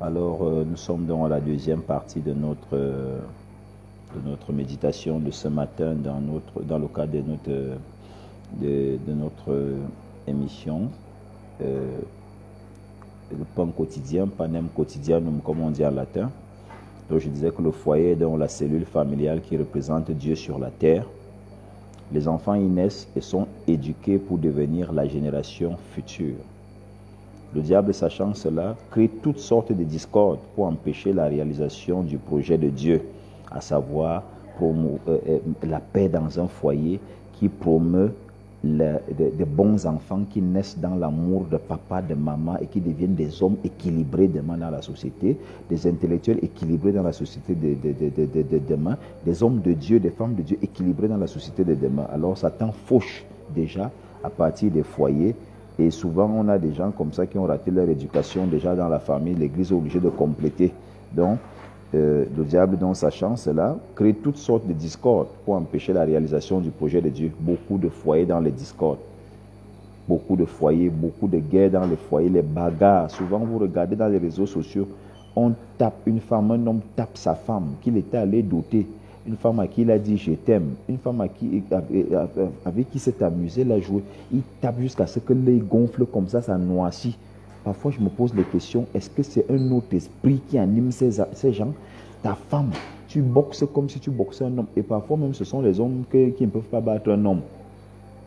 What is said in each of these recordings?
Alors, nous sommes dans la deuxième partie de notre méditation de ce matin dans le cadre de notre émission, le pain quotidien, panem quotidianum, comme on dit en latin. Donc, je disais que le foyer est dans la cellule familiale qui représente Dieu sur la terre. Les enfants y naissent et sont éduqués pour devenir la génération future. Le diable, sachant cela, crée toutes sortes de discordes pour empêcher la réalisation du projet de Dieu, à savoir la paix dans un foyer qui promeut de bons enfants qui naissent dans l'amour de papa, de maman et qui deviennent des hommes équilibrés demain dans la société, des intellectuels équilibrés dans la société de demain, des hommes de Dieu, des femmes de Dieu équilibrés dans la société de demain. Alors Satan fauche déjà à partir des foyers. Et souvent, on a des gens comme ça qui ont raté leur éducation déjà dans la famille. L'Église est obligée de compléter. Donc, le diable, dans sa chance, là, crée toutes sortes de discordes pour empêcher la réalisation du projet de Dieu. Beaucoup de foyers dans les discordes. Beaucoup de foyers, beaucoup de guerres dans les foyers, les bagarres. Souvent, vous regardez dans les réseaux sociaux, on tape une femme, un homme tape sa femme qu'il était allé doter. Une femme à qui il a dit je t'aime, une femme avec qui s'est amusé, il a joué, il tape jusqu'à ce que l'œil gonfle comme ça noircit. Parfois je me pose des questions, est-ce que c'est un autre esprit qui anime ces gens? Ta femme, tu boxes comme si tu boxais un homme, et parfois même ce sont les hommes qui ne peuvent pas battre un homme.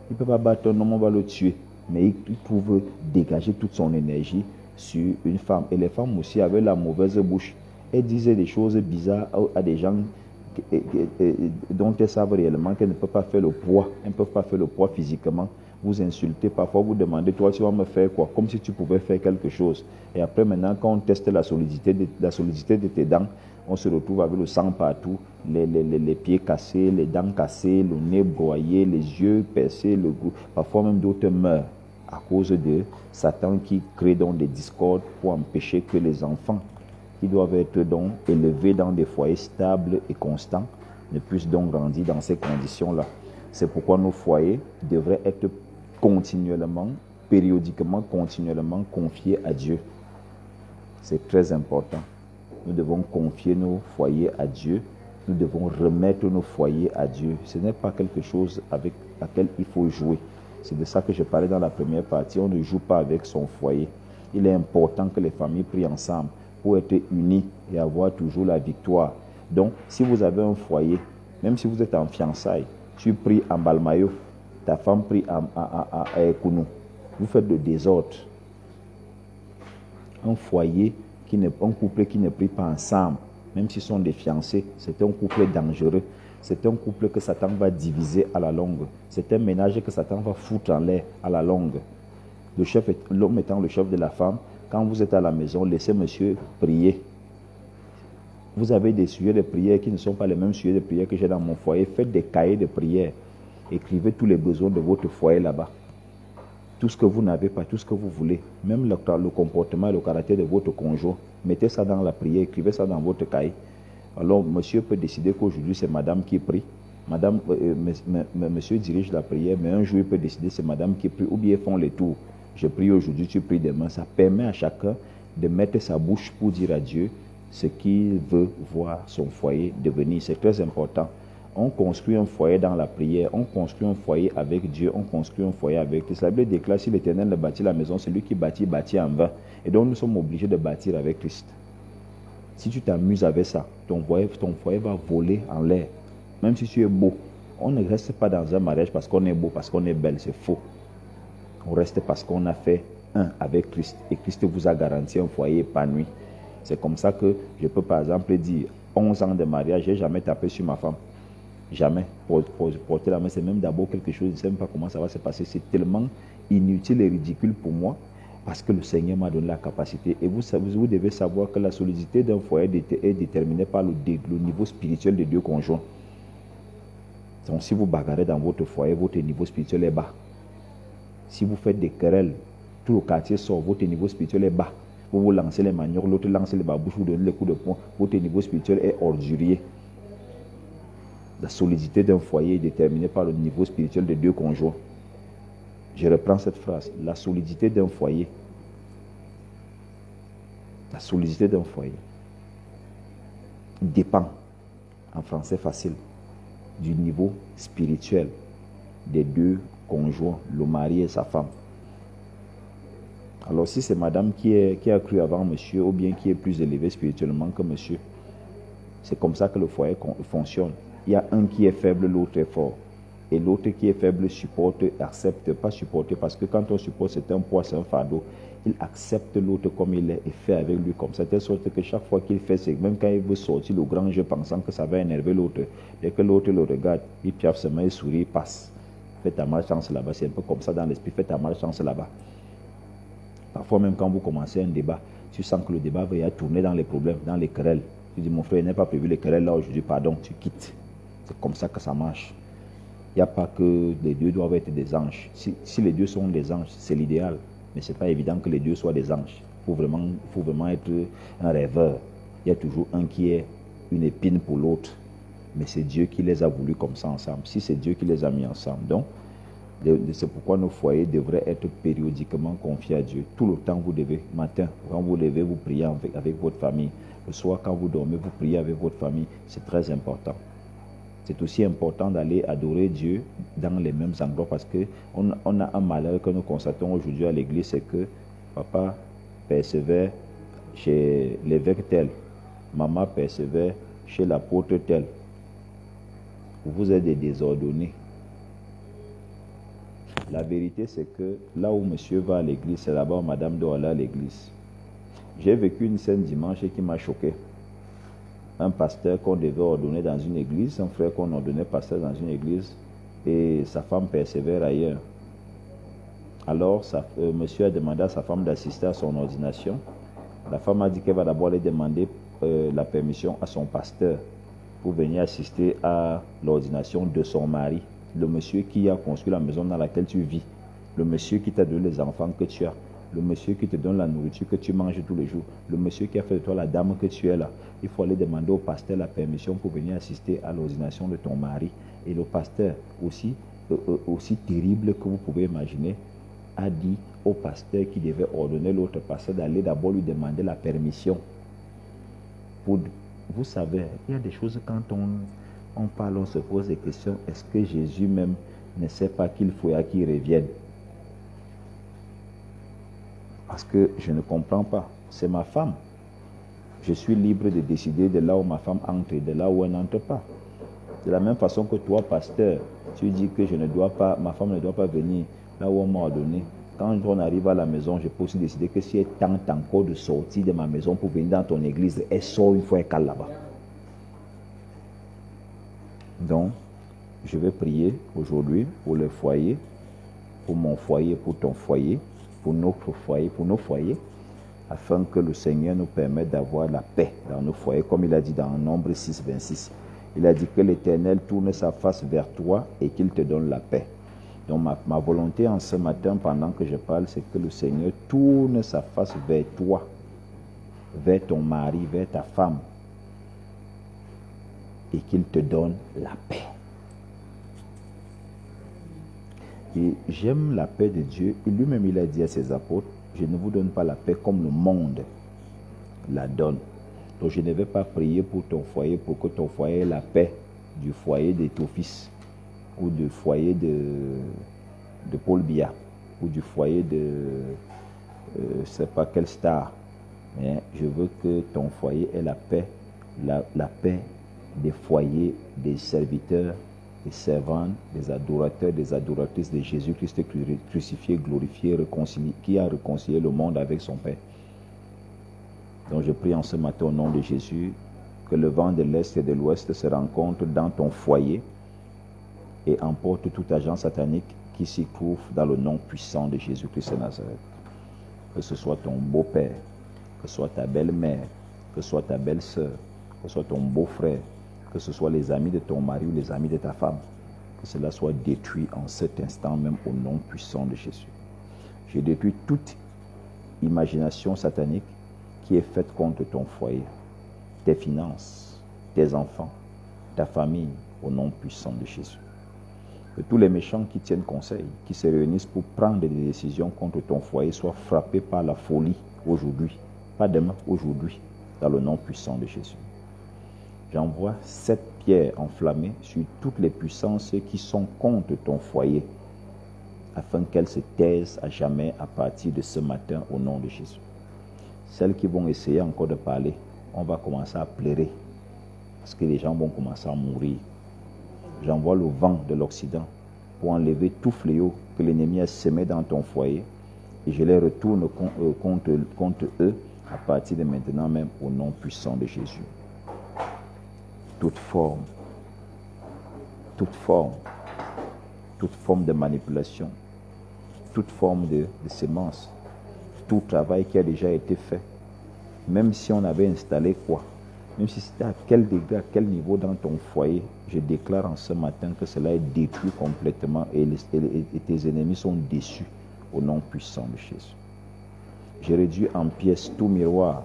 Ils ne peuvent pas battre un homme, on va le tuer, mais ils peuvent dégager toute son énergie sur une femme. Et les femmes aussi avaient la mauvaise bouche, elles disaient des choses bizarres à des gens dont elles savent réellement qu'elles ne peuvent pas faire le poids. Elles ne peuvent pas faire le poids physiquement. Vous insultez, parfois vous demandez, toi tu vas me faire quoi? Comme si tu pouvais faire quelque chose. Et après maintenant, quand on teste la solidité de tes dents, on se retrouve avec le sang partout, les pieds cassés, les dents cassées, le nez broyé, les yeux percés, parfois même d'autres meurent à cause de Satan qui crée donc des discordes pour empêcher que les enfants qui doivent être donc élevés dans des foyers stables et constants, ne puissent donc grandir dans ces conditions-là. C'est pourquoi nos foyers devraient être continuellement, périodiquement, continuellement confiés à Dieu. C'est très important. Nous devons confier nos foyers à Dieu. Nous devons remettre nos foyers à Dieu. Ce n'est pas quelque chose avec laquelle il faut jouer. C'est de ça que je parlais dans la première partie. On ne joue pas avec son foyer. Il est important que les familles prient ensemble pour être unis et avoir toujours la victoire. Donc, si vous avez un foyer, même si vous êtes en fiançailles, tu pries en Balmayo, ta femme prie à Ekounou, vous faites le désordre. Un foyer, un couple qui ne prie pas ensemble, même s'ils sont des fiancés, c'est un couple dangereux. C'est un couple que Satan va diviser à la longue. C'est un ménage que Satan va foutre en l'air à la longue. L'homme étant le chef de la femme, quand vous êtes à la maison, laissez monsieur prier. Vous avez des sujets de prière qui ne sont pas les mêmes sujets de prière que j'ai dans mon foyer. Faites des cahiers de prière. Écrivez tous les besoins de votre foyer là-bas. Tout ce que vous n'avez pas, tout ce que vous voulez. Même le comportement et le caractère de votre conjoint. Mettez ça dans la prière, écrivez ça dans votre cahier. Alors, monsieur peut décider qu'aujourd'hui, c'est madame qui prie. Monsieur dirige la prière, mais un jour, il peut décider que c'est madame qui prie. Ou bien, ils font les tours. Je prie aujourd'hui, tu pries demain. Ça permet à chacun de mettre sa bouche pour dire à Dieu ce qu'il veut voir son foyer devenir. C'est très important. On construit un foyer dans la prière, on construit un foyer avec Dieu, on construit un foyer avec Christ. La Bible déclare, si l'Éternel ne bâtit la maison, c'est lui qui bâtit en vain. Et donc nous sommes obligés de bâtir avec Christ. Si tu t'amuses avec ça, ton foyer va voler en l'air. Même si tu es beau, on ne reste pas dans un mariage parce qu'on est beau, parce qu'on est belle, c'est faux. On reste parce qu'on a fait un avec Christ. Et Christ vous a garanti un foyer épanoui. C'est comme ça que je peux par exemple dire 11 ans de mariage, je n'ai jamais tapé sur ma femme. Jamais. Porter la main, c'est même d'abord quelque chose, je ne sais même pas comment ça va se passer. C'est tellement inutile et ridicule pour moi parce que le Seigneur m'a donné la capacité. Et vous devez savoir que la solidité d'un foyer est déterminée par le niveau spirituel des deux conjoints. Donc si vous bagarrez dans votre foyer, votre niveau spirituel est bas. Si vous faites des querelles, tout le quartier sort, votre niveau spirituel est bas. Vous lancez les maniocs, l'autre lance les babouches, vous donnez les coups de poing, votre niveau spirituel est ordurier. La solidité d'un foyer est déterminée par le niveau spirituel des deux conjoints. Je reprends cette phrase. La solidité d'un foyer La solidité d'un foyer dépend, en français facile, du niveau spirituel des deux conjoints, le mari et sa femme. Alors si c'est madame qui a cru avant monsieur ou bien qui est plus élevé spirituellement que monsieur, c'est comme ça que le foyer fonctionne. Il y a un qui est faible, l'autre est fort. Et l'autre qui est faible supporte, accepte, pas supporter, parce que quand on supporte, c'est un poids, c'est un fardeau. Il accepte l'autre comme il est et fait avec lui comme ça, de telle sorte que chaque fois qu'il fait, même quand il veut sortir le grand jeu pensant que ça va énerver l'autre, dès que l'autre le regarde, il piaffe ses mains, il sourit, il passe. Fais ta malchance là-bas, c'est un peu comme ça dans l'esprit, fais ta malchance là-bas. Parfois même quand vous commencez un débat, tu sens que le débat va tourner dans les problèmes, dans les querelles. Tu dis, mon frère, il n'est pas prévu les querelles là aujourd'hui, pardon, tu quittes. C'est comme ça que ça marche. Il n'y a pas que les deux doivent être des anges. Si les deux sont des anges, c'est l'idéal. Mais ce n'est pas évident que les deux soient des anges. Il faut vraiment être un rêveur. Il y a toujours un qui est une épine pour l'autre. Mais c'est Dieu qui les a voulus comme ça ensemble. Si c'est Dieu qui les a mis ensemble. Donc, c'est pourquoi nos foyers devraient être périodiquement confiés à Dieu. Tout le temps, vous devez, matin, quand vous levez, vous priez avec votre famille. Le soir, quand vous dormez, vous priez avec votre famille. C'est très important. C'est aussi important d'aller adorer Dieu dans les mêmes endroits parce qu'on a un malheur que nous constatons aujourd'hui à l'église, c'est que papa persévère chez l'évêque tel, maman persévère chez l'apôtre tel. Vous êtes des désordonnés. La vérité, c'est que là où monsieur va à l'église, c'est là-bas où madame doit aller à l'église. J'ai vécu une scène dimanche qui m'a choqué. Un pasteur qu'on devait ordonner dans une église, un frère qu'on ordonnait pasteur dans une église, et sa femme persévère ailleurs. Alors, monsieur a demandé à sa femme d'assister à son ordination. La femme a dit qu'elle va d'abord aller demander la permission à son pasteur pour venir assister à l'ordination de son mari, le monsieur qui a construit la maison dans laquelle tu vis, le monsieur qui t'a donné les enfants que tu as, le monsieur qui te donne la nourriture que tu manges tous les jours, le monsieur qui a fait de toi la dame que tu es là. Il faut aller demander au pasteur la permission pour venir assister à l'ordination de ton mari. Et le pasteur, aussi terrible que vous pouvez imaginer, a dit au pasteur qui devait ordonner l'autre pasteur d'aller d'abord lui demander la permission. Vous savez, il y a des choses quand on parle, on se pose des questions. Est-ce que Jésus même ne sait pas qu'il faut qu'il revienne? Parce que je ne comprends pas. C'est ma femme. Je suis libre de décider de là où ma femme entre et de là où elle n'entre pas. De la même façon que toi, pasteur, tu dis que ma femme ne doit pas venir là où on m'a ordonné. Quand on arrive à la maison, je peux aussi décider que si elle tente encore de sortir de ma maison pour venir dans ton église, elle sort une fois elle cale là-bas. Donc, je vais prier aujourd'hui pour le foyer, pour mon foyer, pour ton foyer, pour notre foyer, pour nos foyers, afin que le Seigneur nous permette d'avoir la paix dans nos foyers, comme il a dit dans Nombre 6, 26. Il a dit que l'Éternel tourne sa face vers toi et qu'il te donne la paix. Donc ma volonté en ce matin, pendant que je parle, c'est que le Seigneur tourne sa face vers toi, vers ton mari, vers ta femme, et qu'il te donne la paix. Et j'aime la paix de Dieu. Et lui-même, il a dit à ses apôtres, je ne vous donne pas la paix comme le monde la donne. Donc je ne vais pas prier pour ton foyer, pour que ton foyer ait la paix du foyer de ton fils, ou du foyer de Paul Biya, ou du foyer de je ne sais pas quelle star. Mais je veux que ton foyer ait la paix, la paix des foyers des serviteurs, des servantes, des adorateurs, des adoratrices de Jésus-Christ crucifié, glorifié, réconcilié, qui a réconcilié le monde avec son Père. Donc je prie en ce matin au nom de Jésus que le vent de l'Est et de l'Ouest se rencontre dans ton foyer et emporte tout agent satanique qui s'y trouve dans le nom puissant de Jésus-Christ de Nazareth. Que ce soit ton beau-père, que ce soit ta belle-mère, que ce soit ta belle-sœur, que ce soit ton beau-frère, que ce soit les amis de ton mari ou les amis de ta femme, que cela soit détruit en cet instant même au nom puissant de Jésus. Je détruis toute imagination satanique qui est faite contre ton foyer, tes finances, tes enfants, ta famille, au nom puissant de Jésus. Que tous les méchants qui tiennent conseil, qui se réunissent pour prendre des décisions contre ton foyer, soient frappés par la folie aujourd'hui, pas demain, aujourd'hui, dans le nom puissant de Jésus. J'envoie 7 pierres enflammées sur toutes les puissances qui sont contre ton foyer, afin qu'elles se taisent à jamais à partir de ce matin au nom de Jésus. Celles qui vont essayer encore de parler, on va commencer à pleurer, parce que les gens vont commencer à mourir. J'envoie le vent de l'Occident pour enlever tout fléau que l'ennemi a semé dans ton foyer, et je les retourne contre eux à partir de maintenant même au nom puissant de Jésus. Toute forme de manipulation, toute forme de sémence, tout travail qui a déjà été fait, même si on avait installé quoi, même si c'était à quel degré, à quel niveau dans ton foyer, je déclare en ce matin que cela est détruit complètement et tes ennemis sont déçus au nom puissant de Jésus. Je réduis en pièces tout miroir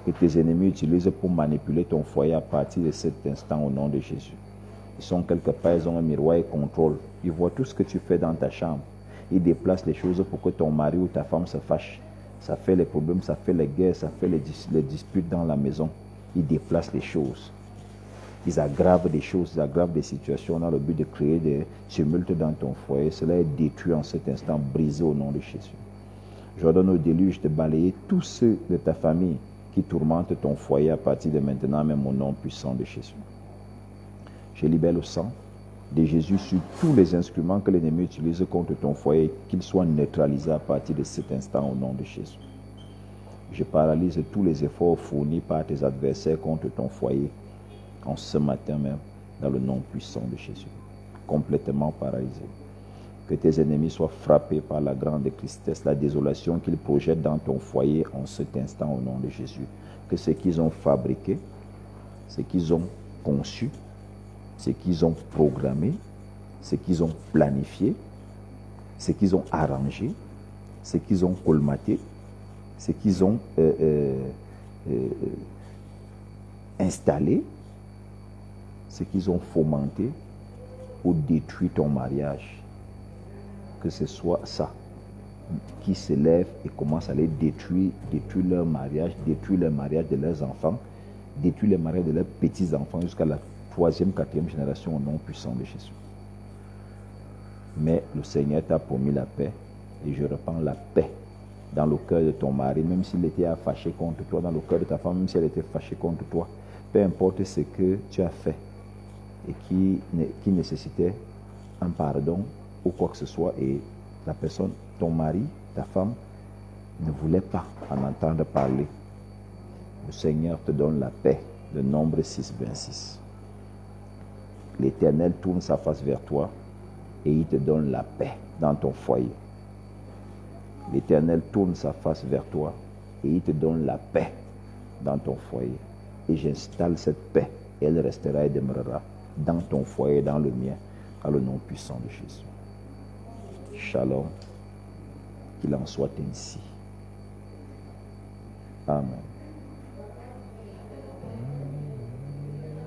que tes ennemis utilisent pour manipuler ton foyer à partir de cet instant au nom de Jésus. Ils sont quelque part, ils ont un miroir et contrôlent. Ils voient tout ce que tu fais dans ta chambre. Ils déplacent les choses pour que ton mari ou ta femme se fâche. Ça fait les problèmes, ça fait les guerres, ça fait les disputes dans la maison. Ils déplacent les choses. Ils aggravent des choses, ils aggravent des situations dans le but de créer des tumultes dans ton foyer. Cela est détruit en cet instant, brisé au nom de Jésus. J'ordonne au déluge de balayer tous ceux de ta famille qui tourmentent ton foyer à partir de maintenant, même au nom puissant de Jésus. Je libère le sang de Jésus sur tous les instruments que l'ennemi utilise contre ton foyer, qu'ils soient neutralisés à partir de cet instant au nom de Jésus. Je paralyse tous les efforts fournis par tes adversaires contre ton foyer en ce matin même, dans le nom puissant de Jésus. Complètement paralysé. Que tes ennemis soient frappés par la grande tristesse, la désolation qu'ils projettent dans ton foyer en cet instant au nom de Jésus. Que ce qu'ils ont fabriqué, ce qu'ils ont conçu, ce qu'ils ont programmé, ce qu'ils ont planifié, ce qu'ils ont arrangé, ce qu'ils ont colmaté, ce qu'ils ont installé, ce qu'ils ont fomenté pour détruire ton mariage. Que ce soit ça qui se lève et commence à les détruire leur mariage, détruire le mariage de leurs enfants, détruire le mariage de leurs petits-enfants jusqu'à la 3e, 4e génération au nom puissant de Jésus. Mais le Seigneur t'a promis la paix et je reprends la paix dans le cœur de ton mari, même s'il était fâché contre toi, dans le cœur de ta femme, même si elle était fâchée contre toi, peu importe ce que tu as fait et qui nécessitait un pardon ou quoi que ce soit, et la personne, ton mari, ta femme, ne voulait pas en entendre parler. Le Seigneur te donne la paix. De Nombre 6, 26. L'Éternel tourne sa face vers toi et il te donne la paix dans ton foyer. L'Éternel tourne sa face vers toi et il te donne la paix dans ton foyer. Et j'installe cette paix et elle restera et demeurera dans ton foyer, dans le mien, dans le nom puissant de Jésus. Shalom, qu'il en soit ainsi. Amen.